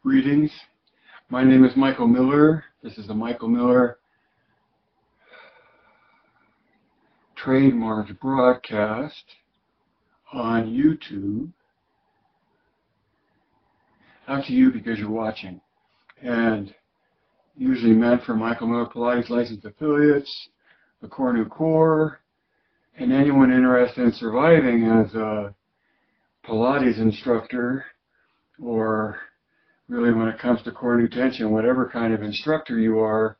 Greetings. My name is Michael Miller. This is the Michael Miller trademark broadcast on YouTube. Out to you because you're watching. And usually meant for Michael Miller Pilates licensed affiliates, the Core New Core, and anyone interested in surviving as a Pilates instructor, or really when it comes to core new tension, whatever kind of instructor you are,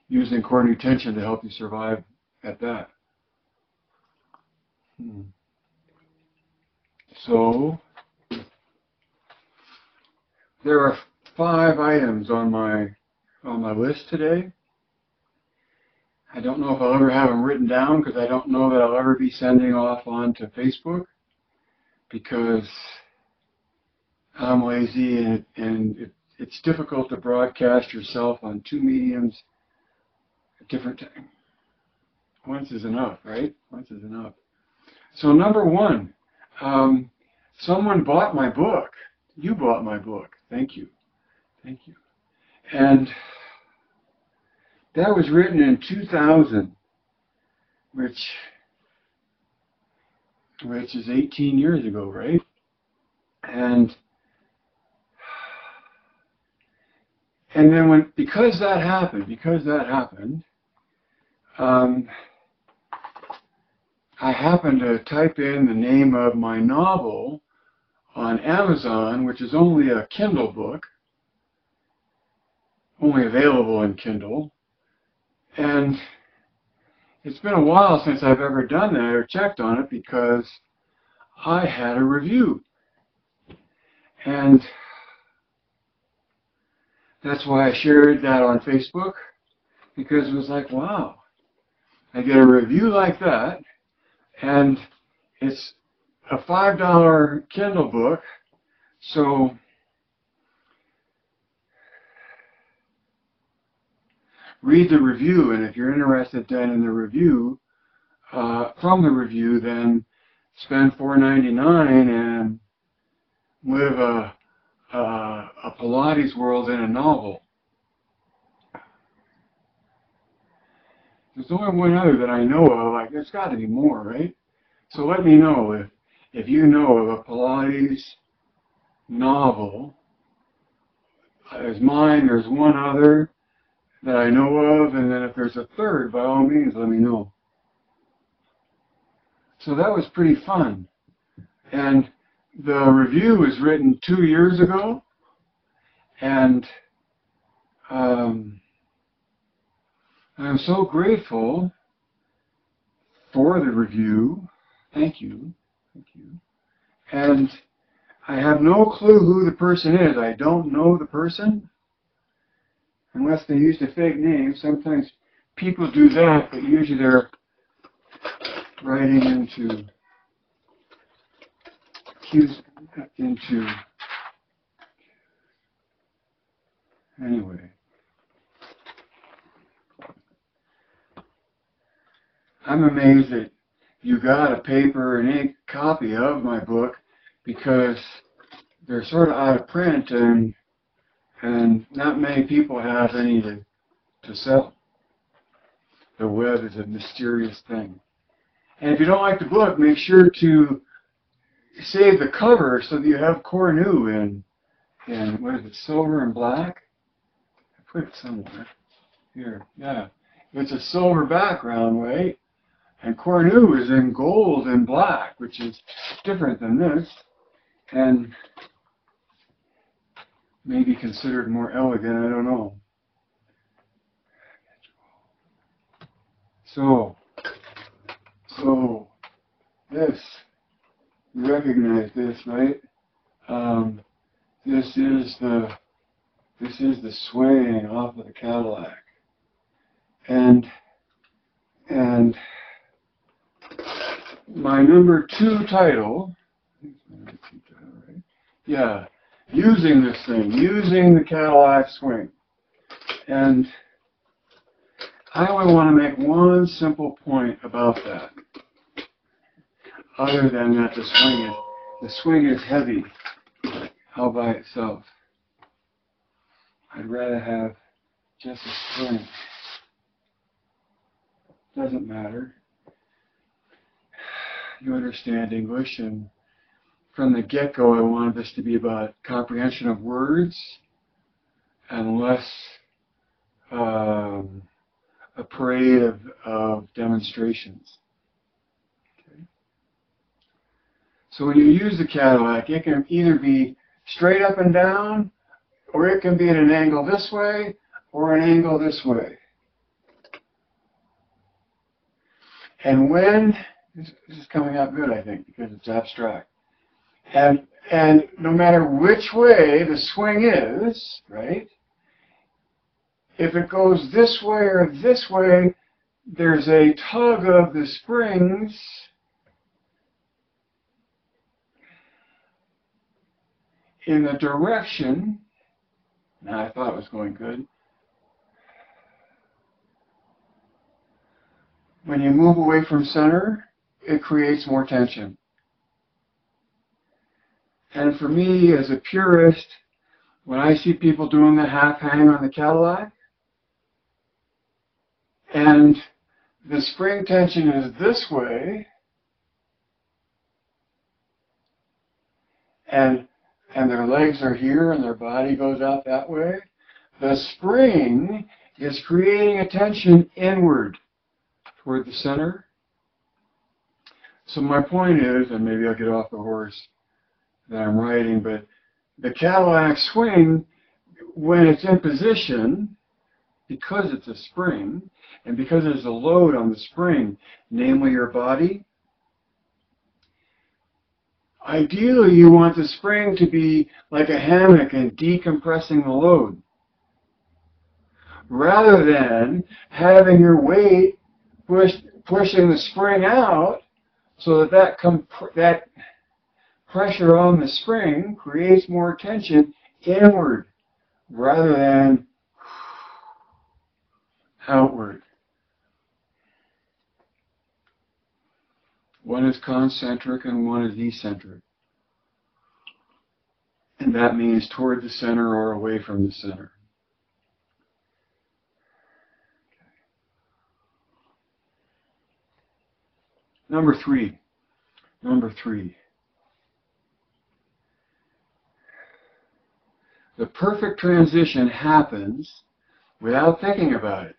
using core new tension to help you survive at that. So, there are 5 items on my list today. I don't know if I'll ever have them written down because I don't know that I'll ever be sending off onto Facebook because I'm lazy and it's difficult to broadcast yourself on 2 mediums at different times. Once is enough, right? Once is enough. So number 1, someone bought my book. You bought my book. Thank you. Thank you. And that was written in 2000, which is 18 years ago, right? And then because that happened, I happened to type in the name of my novel on Amazon, which is only a Kindle book, only available in Kindle. And it's been a while since I've ever done that or checked on it because I had a review. And that's why I shared that on Facebook, because it was like, wow, I get a review like that, and it's a $5 Kindle book, so read the review, and if you're interested then in the review, from the review, then spend $4.99 and live a Pilates world in a novel. There's only one other that I know of. Like, there's got to be more, right? So let me know if you know of a Pilates novel. There's mine, there's one other that I know of, and then if there's a third, by all means, let me know. So that was pretty fun. And the review was written 2 years ago, and I'm so grateful for the review. Thank you. Thank you. And I have no clue who the person is. I don't know the person, unless they used a fake name. Sometimes people do that, but usually they're writing into anyway. I'm amazed that you got a paper and ink copy of my book, because they're sort of out of print and not many people have any to sell. The web is a mysterious thing. And if you don't like the book, make sure to save the cover so that you have Core New in what is it, silver and black? I put it somewhere. Here, yeah. It's a silver background, right? And Core New is in gold and black, which is different than this, and maybe considered more elegant, I don't know. So this, you recognize this, right? This is the swaying off of the Cadillac, and my number 2 title, right? Yeah, using this thing, using the Cadillac swing. And I only want to make one simple point about that, other than that the swing is heavy all by itself. I'd rather have just a spring. Doesn't matter. You understand English, and from the get-go I wanted this to be about comprehension of words and less a parade of demonstrations. Okay. So when you use the Cadillac, it can either be straight up and down, or it can be at an angle this way, or an angle this way. And when, this is coming out good, I think, because it's abstract. And no matter which way the swing is, right, if it goes this way or this way, there's a tug of the springs in the direction. Now I thought it was going good. When you move away from center, it creates more tension. And for me, as a purist, when I see people doing the half hang on the Cadillac, and the spring tension is this way, and their legs are here and their body goes out that way, the spring is creating a tension inward toward the center. So my point is, and maybe I'll get off the horse that I'm riding, but the Cadillac swing, when it's in position, because it's a spring, and because there's a load on the spring, namely your body, ideally you want the spring to be like a hammock and decompressing the load, rather than having your weight pushing the spring out so that pressure on the spring creates more tension inward rather than outward. One is concentric and one is eccentric. And that means toward the center or away from the center. Number three. The perfect transition happens without thinking about it.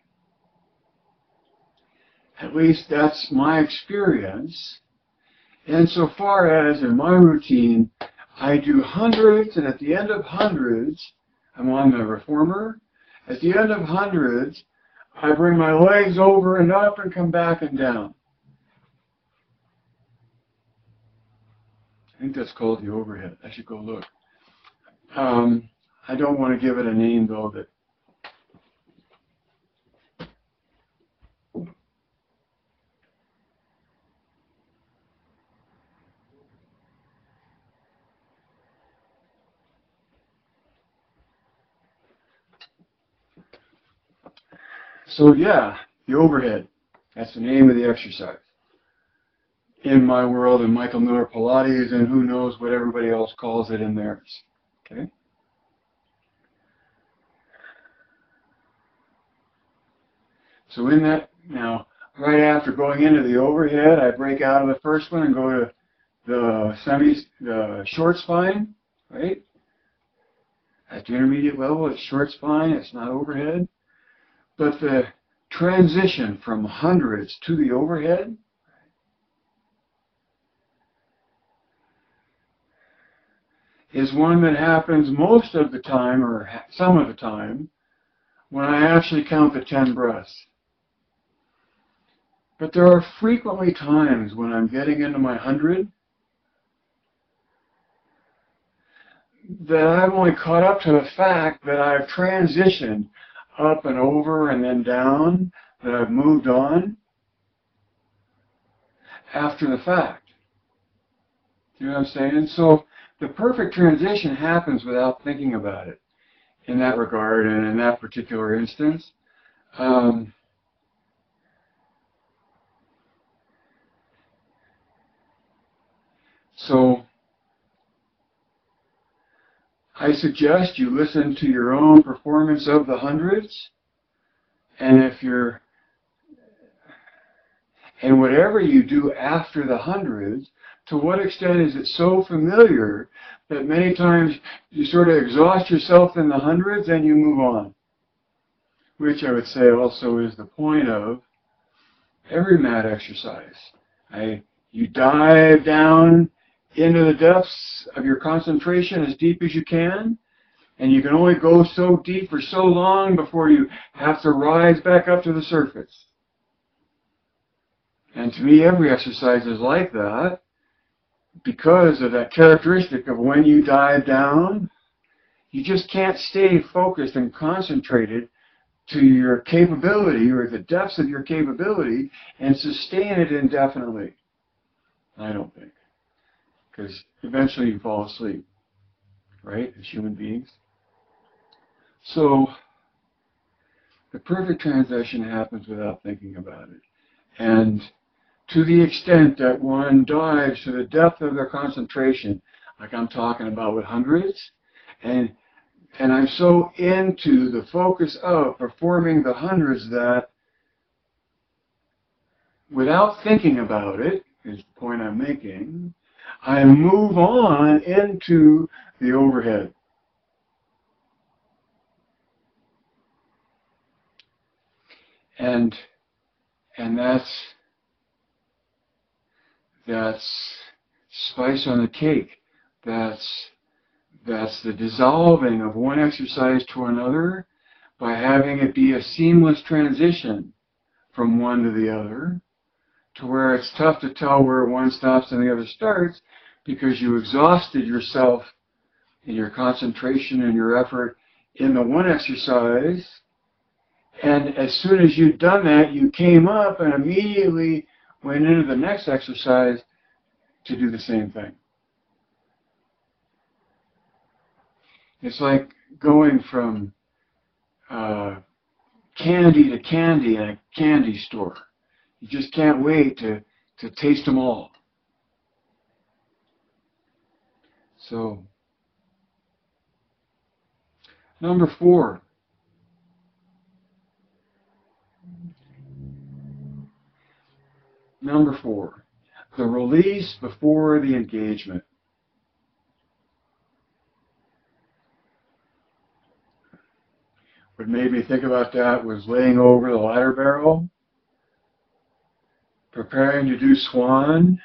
At least that's my experience. Insofar as in my routine, I do hundreds, and at the end of hundreds, I'm on the reformer. At the end of hundreds, I bring my legs over and up and come back and down. I think that's called the overhead. I should go look. I don't want to give it a name, though, that so yeah, the overhead. That's the name of the exercise. In my world, in Michael Miller Pilates, and who knows what everybody else calls it in theirs. Okay? So in that, now, right after going into the overhead, I break out of the first one and go to the short spine, right? At the intermediate level, it's short spine, it's not overhead. But the transition from hundreds to the overhead is one that happens most of the time, or some of the time, when I actually count the 10 breaths. But there are frequently times when I'm getting into my 100 that I've only caught up to the fact that I've transitioned up and over and then down, that I've moved on after the fact. Do you know what I'm saying? So the perfect transition happens without thinking about it in that regard and in that particular instance. So I suggest you listen to your own performance of the hundreds, and and whatever you do after the hundreds, to what extent is it so familiar that many times you sort of exhaust yourself in the hundreds and you move on? Which I would say also is the point of every mat exercise. You dive down into the depths of your concentration as deep as you can, and you can only go so deep for so long before you have to rise back up to the surface. And to me, every exercise is like that because of that characteristic of when you dive down, you just can't stay focused and concentrated to your capability or the depths of your capability and sustain it indefinitely. I don't think. Because eventually you fall asleep, right, as human beings. So the perfect transition happens without thinking about it. And to the extent that one dives to the depth of their concentration, like I'm talking about with hundreds, and I'm so into the focus of performing the hundreds that without thinking about it, is the point I'm making, I move on into the overhead. And that's spice on the cake. That's the dissolving of one exercise to another by having it be a seamless transition from one to the other, to where it's tough to tell where one stops and the other starts because you exhausted yourself in your concentration and your effort in the one exercise, and as soon as you'd done that, you came up and immediately went into the next exercise to do the same thing. It's like going from candy to candy in a candy store. You just can't wait to taste them all. So, number 4. Number 4, the release before the engagement. What made me think about that was laying over the ladder barrel, preparing to do swan,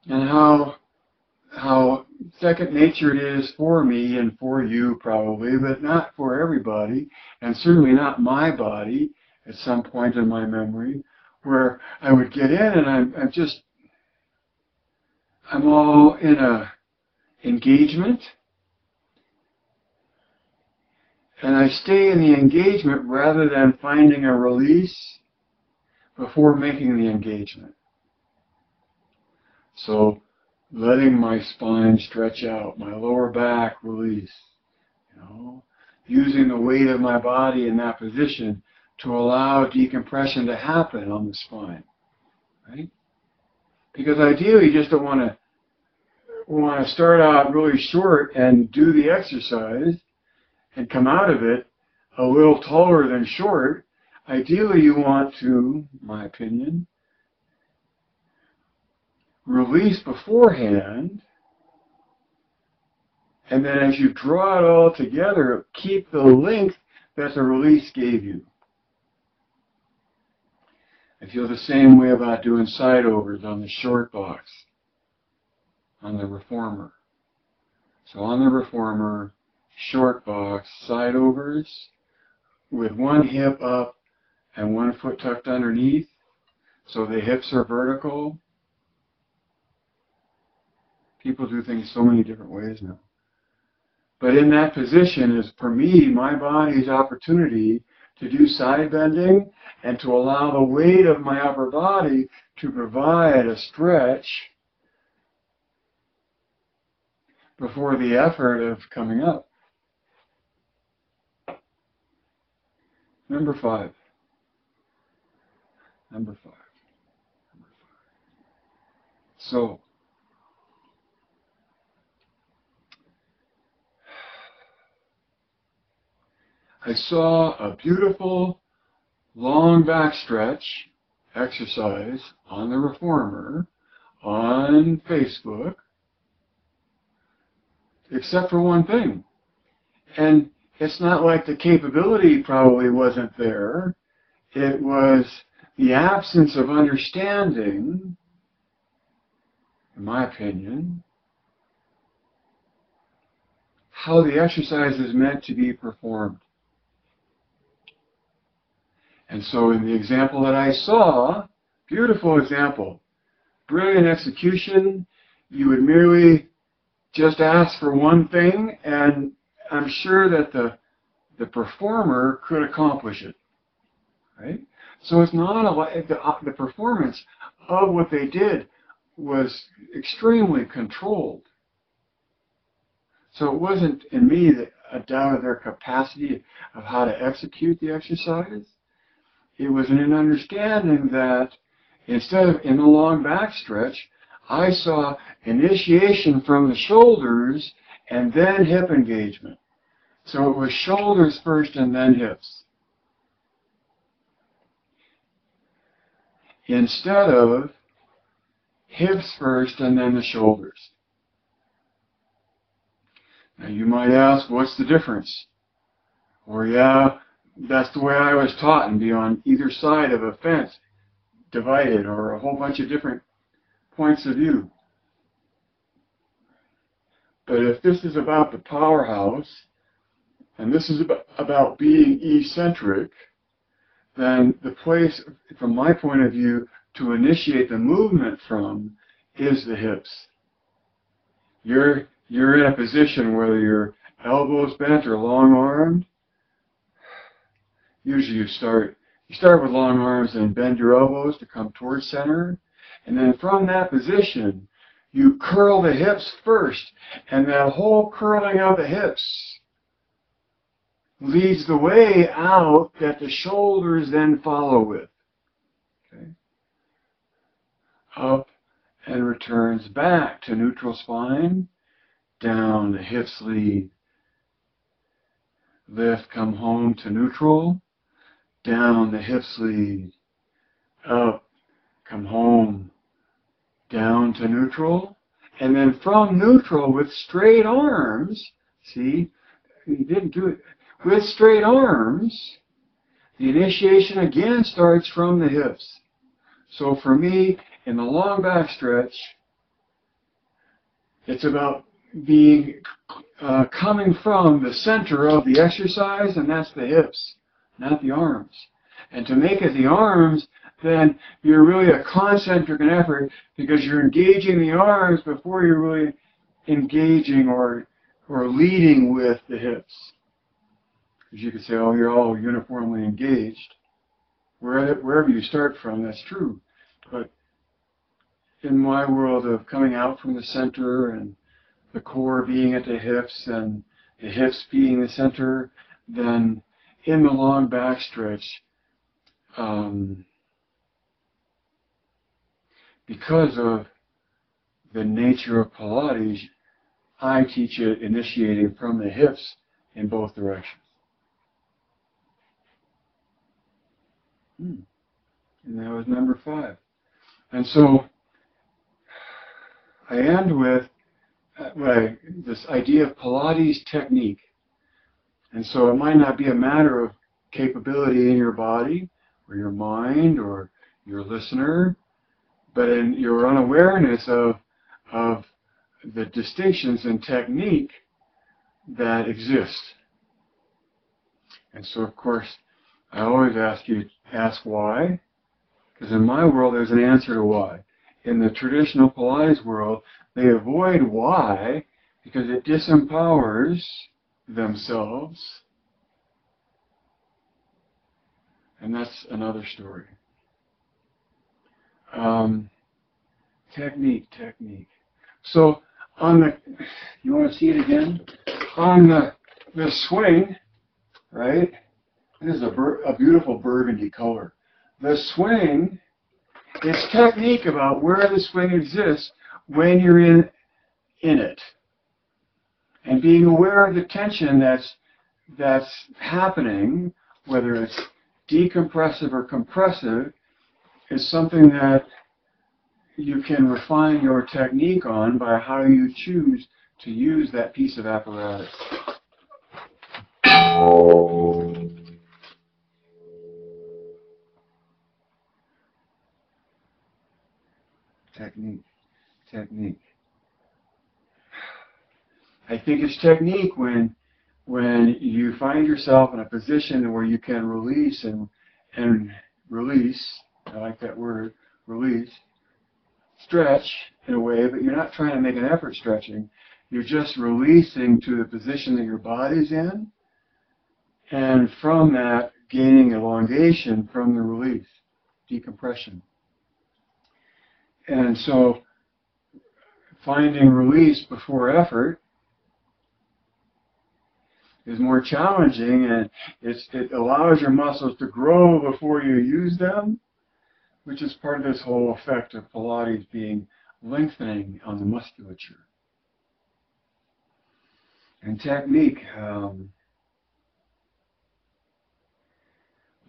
and how second nature it is for me and for you probably, but not for everybody, and certainly not my body at some point in my memory, where I would get in and I'm all in a engagement, and I stay in the engagement rather than finding a release before making the engagement. So letting my spine stretch out, my lower back release, using the weight of my body in that position to allow decompression to happen on the spine, right? Because ideally you just don't want to start out really short and do the exercise and come out of it a little taller than short. Ideally you want to, in my opinion, release beforehand, and then as you draw it all together, keep the length that the release gave you. I feel the same way about doing side overs on the short box, on the reformer. So on the reformer, short box, side overs, with one hip up and one foot tucked underneath, so the hips are vertical. People do things so many different ways now. But in that position is, for me, my body's opportunity to do side bending and to allow the weight of my upper body to provide a stretch before the effort of coming up. Number 5. So, I saw a beautiful long back stretch exercise on the Reformer on Facebook, except for one thing. And it's not like the capability probably wasn't there. It was the absence of understanding, in my opinion, how the exercise is meant to be performed. And so in the example that I saw, beautiful example, brilliant execution, you would merely just ask for one thing, and I'm sure that the performer could accomplish it, right? So it's not the performance of what they did was extremely controlled. So it wasn't in me a doubt of their capacity of how to execute the exercise. It was an understanding that instead of in a long back stretch, I saw initiation from the shoulders and then hip engagement. So it was shoulders first and then hips, instead of hips first and then the shoulders. Now you might ask, what's the difference? Or yeah, that's the way I was taught, and be on either side of a fence, divided, or a whole bunch of different points of view. But if this is about the powerhouse, and this is about being eccentric, then the place, from my point of view, to initiate the movement from is the hips. You're in a position whether your elbows bent or long-armed. Usually you start with long arms and bend your elbows to come towards center. And then from that position, you curl the hips first. And that whole curling of the hips leads the way out that the shoulders then follow with. Okay? Up and returns back to neutral spine. Down, the hips lead. Lift, come home to neutral. Down, the hips lead. Up, come home. Down to neutral. And then from neutral with straight arms, see, you didn't do it. With straight arms, the initiation again starts from the hips. So for me, in the long back stretch, it's about being coming from the center of the exercise, and that's the hips, not the arms. And to make it the arms, then you're really a concentric effort because you're engaging the arms before you're really engaging or leading with the hips. Because you could say, oh, you're all uniformly engaged. Wherever you start from, that's true. But in my world of coming out from the center and the core being at the hips and the hips being the center, then in the long back stretch, because of the nature of Pilates, I teach it initiating from the hips in both directions. And that was number 5. And so I end with this idea of Pilates technique. And so it might not be a matter of capability in your body or your mind or your listener, but in your unawareness of the distinctions in technique that exist. And so, of course, I always ask why, because in my world there's an answer to why. In the traditional Pilates world, they avoid why because it disempowers themselves. And that's another story. Technique. So on the, you want to see it again? On the swing, right? This is a beautiful burgundy color. The swing, it's technique about where the swing exists when you're in it. And being aware of the tension that's that's happening, whether it's decompressive or compressive, is something that you can refine your technique on by how you choose to use that piece of apparatus. Technique, technique. I think it's technique when you find yourself in a position where you can release and release. I like that word, release. Stretch in a way, but you're not trying to make an effort stretching. You're just releasing to the position that your body's in, and from that, gaining elongation from the release, decompression. And so, finding release before effort is more challenging, and it allows your muscles to grow before you use them, which is part of this whole effect of Pilates being lengthening on the musculature. And technique,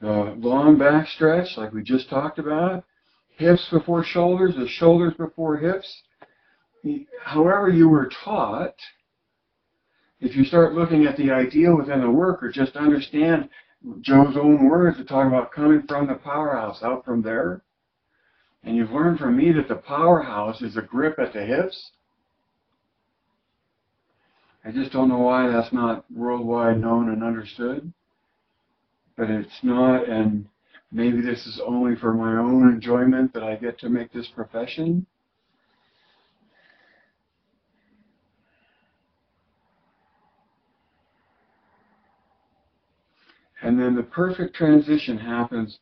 the long back stretch, like we just talked about, hips before shoulders, the shoulders before hips. However you were taught, if you start looking at the ideal within the work, or just understand Joe's own words to talk about coming from the powerhouse, out from there, and you've learned from me that the powerhouse is a grip at the hips. I just don't know why that's not worldwide known and understood. But it's not, and maybe this is only for my own enjoyment that I get to make this profession. And then the perfect transition happens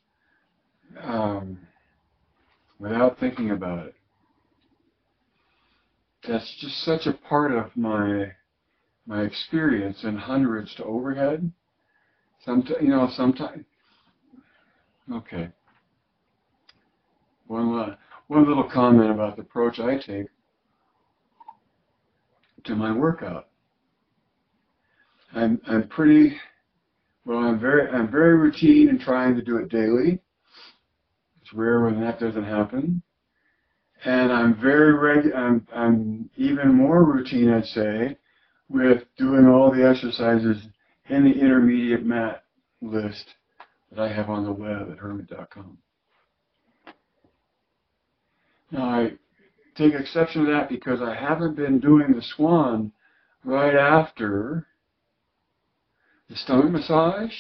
without thinking about it. That's just such a part of my experience in hundreds to overhead. Sometimes. Okay. One little comment about the approach I take to my workout. I'm very routine in trying to do it daily. It's rare when that doesn't happen. And I'm even more routine, I'd say, with doing all the exercises in the intermediate mat list that I have on the web at hermit.com. Now I take exception to that because I haven't been doing the swan right after the stomach massage,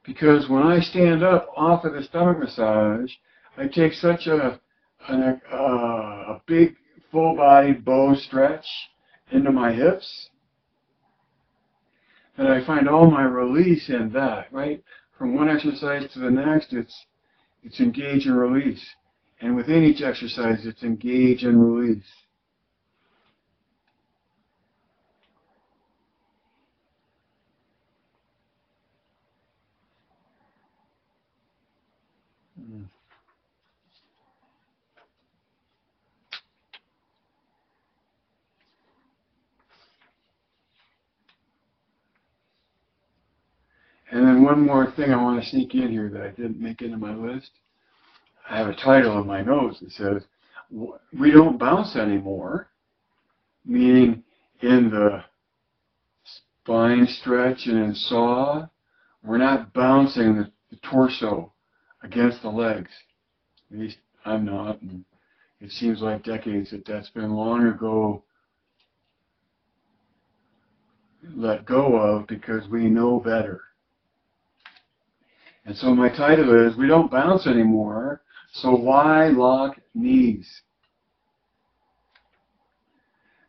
because when I stand up off of the stomach massage, I take such a big full-bodied bow stretch into my hips that I find all my release in that, right? From one exercise to the next, it's engage and release. And within each exercise, it's engage and release. And then one more thing I want to sneak in here that I didn't make into my list. I have a title in my notes that says, we don't bounce anymore, meaning in the spine stretch and in saw, we're not bouncing the torso against the legs. At least I'm not, and it seems like decades that's been long ago let go of because we know better. And so my title is, we don't bounce anymore, so why lock knees?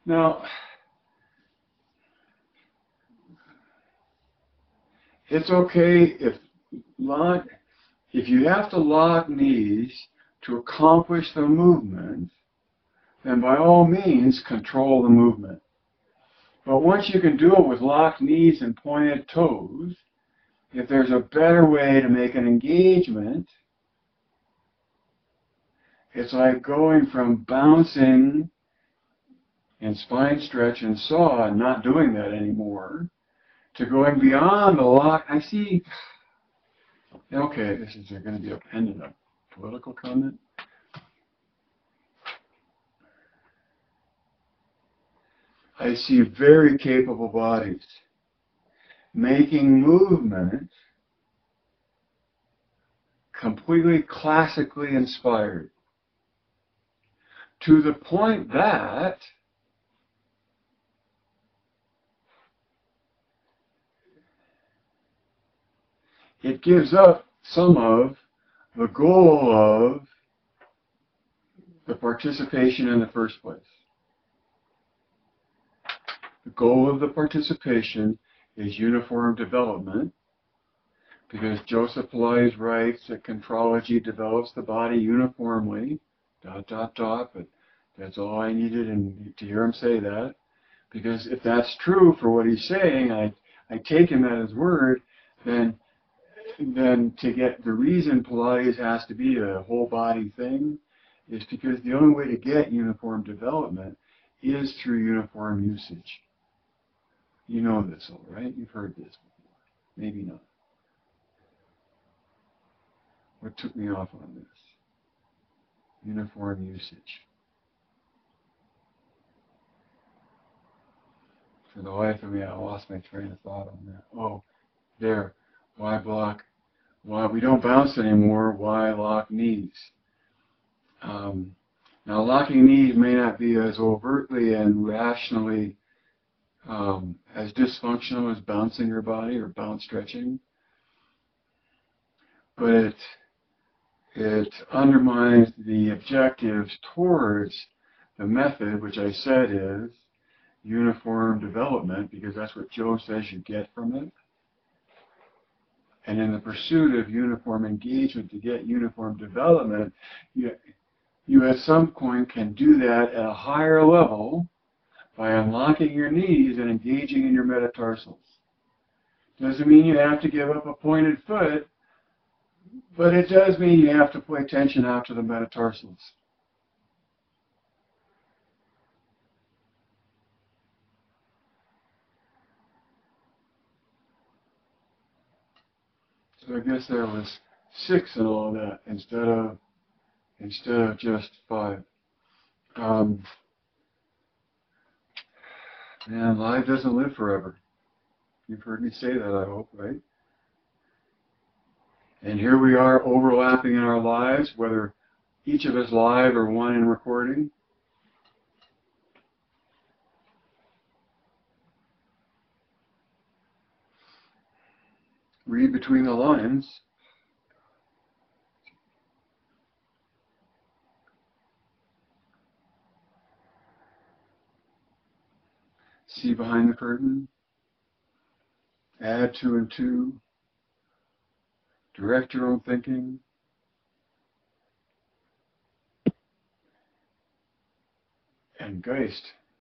Now, it's okay if you have to lock knees to accomplish the movement, then by all means control the movement. But once you can do it with locked knees and pointed toes, if there's a better way to make an engagement, it's like going from bouncing in spine stretch and saw and not doing that anymore to going beyond the lock. I see. Okay, this is going to be a pendant, a political comment. I see very capable bodies making movement completely classically inspired, to the point that it gives up some of the goal of the participation in the first place. The goal of the participation is uniform development, because Joseph Pilates writes that contrology develops the body uniformly, ... but that's all I needed to hear him say that. Because if that's true for what he's saying, I take him at his word, then to get the reason Pilates has to be a whole body thing is because the only way to get uniform development is through uniform usage. You know this all right? You've heard this before. Maybe not. What took me off on this? Uniform usage. For the life of me, I lost my train of thought on that. Oh, there. Why block? Why we don't bounce anymore? Why lock knees? Now, locking knees may not be as overtly and rationally as dysfunctional as bouncing your body or bounce stretching, but it undermines the objectives towards the method, which I said is uniform development, because that's what Joe says you get from it. And in the pursuit of uniform engagement to get uniform development, you at some point can do that at a higher level by unlocking your knees and engaging in your metatarsals. Doesn't mean you have to give up a pointed foot, but it does mean you have to pay attention out to the metatarsals. So I guess there was 6 in all of that instead of just 5. Man, life doesn't live forever. You've heard me say that, I hope, right? And here we are overlapping in our lives, whether each of us live or one in recording. Read between the lines. See behind the curtain. Add 2 and 2. Direct your own thinking. And Geist.